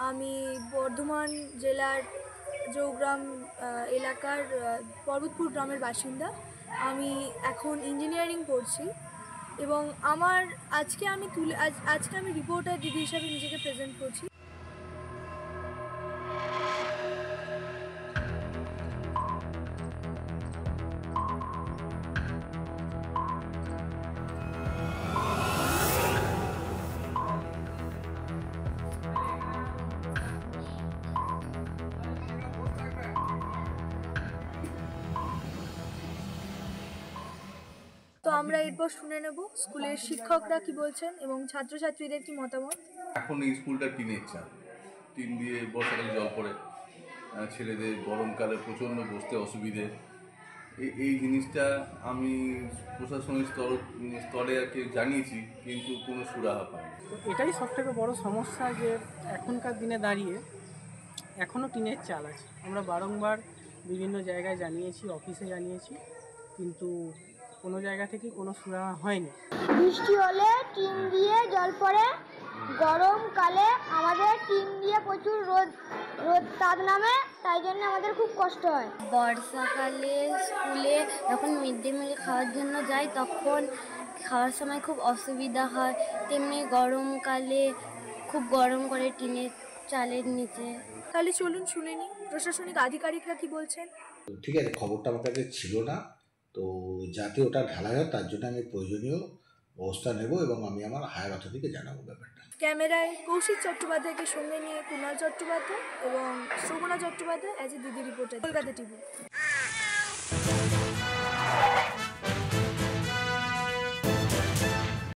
আমি বর্ধমান জেলার জৌগ্রাম এলাকার পর্বতপুর গ্রামের বাসিন্দা। আমি এখন ইঞ্জিনিয়ারিং পড়ছি এবং আজকে আমি রিপোর্টার দিদি হিসাবে নিজেকে প্রেজেন্ট করছি। তো আমরা এরপর শুনে নেব স্কুলের শিক্ষকরা কি বলছেন এবং ছাত্রছাত্রীদের কি মতামত। এখন এই স্কুলটা টিনের চাল, টিন দিয়ে বর্ষাকালে জল পড়ে, ছেলেদের গরমকালে প্রচণ্ড বসতে অসুবিধে। এই জিনিসটা আমি প্রশাসনিক স্তরে আর কি জানিয়েছি, কিন্তু কোনো সুরাহা পাইনি। তো এটাই সবথেকে বড় সমস্যা যে এখনকার দিনে দাঁড়িয়ে এখনও টিনের চাল আছে। আমরা বারংবার বিভিন্ন জায়গায় জানিয়েছি, অফিসে জানিয়েছি, কিন্তু কোনো জায়গা থেকে কোনো সুরাহা হয়নি। বৃষ্টি হলে টিন দিয়ে জল পড়ে, গরমকালে আমাদের টিন দিয়ে প্রচুর রোদ তাপ নামে, তাই জন্য আমাদের খুব কষ্ট হয়। বর্ষাকালে স্কুলে যখন মিড ডে মিল খাওয়ার জন্য যাই তখন খাওয়ার সময় খুব অসুবিধা হয়, তেমনি গরমকালে খুব গরম করে টিনের চালের নিচে। তাহলে চলুন শুনে নিই প্রশাসনিক আধিকারিকরা কি বলছেন। ঠিক আছে, খবরটা আমার কাছে ছিল না, তো যাতে ওটা ঢালাই হয় তার জন্য আমি প্রয়োজনীয় ব্যবস্থা নেব এবং আমি আমার হায়ার অথরিটিকে জানাবো ব্যাপারটা। ক্যামেরায় কৌশিক চট্টোপাধ্যায়কে সঙ্গে নিয়ে কুণাল চট্টোপাধ্যায় এবং শোভনা চট্টোপাধ্যায় অ্যাজ এ দিদি রিপোর্টার, কলকাতা টিভি।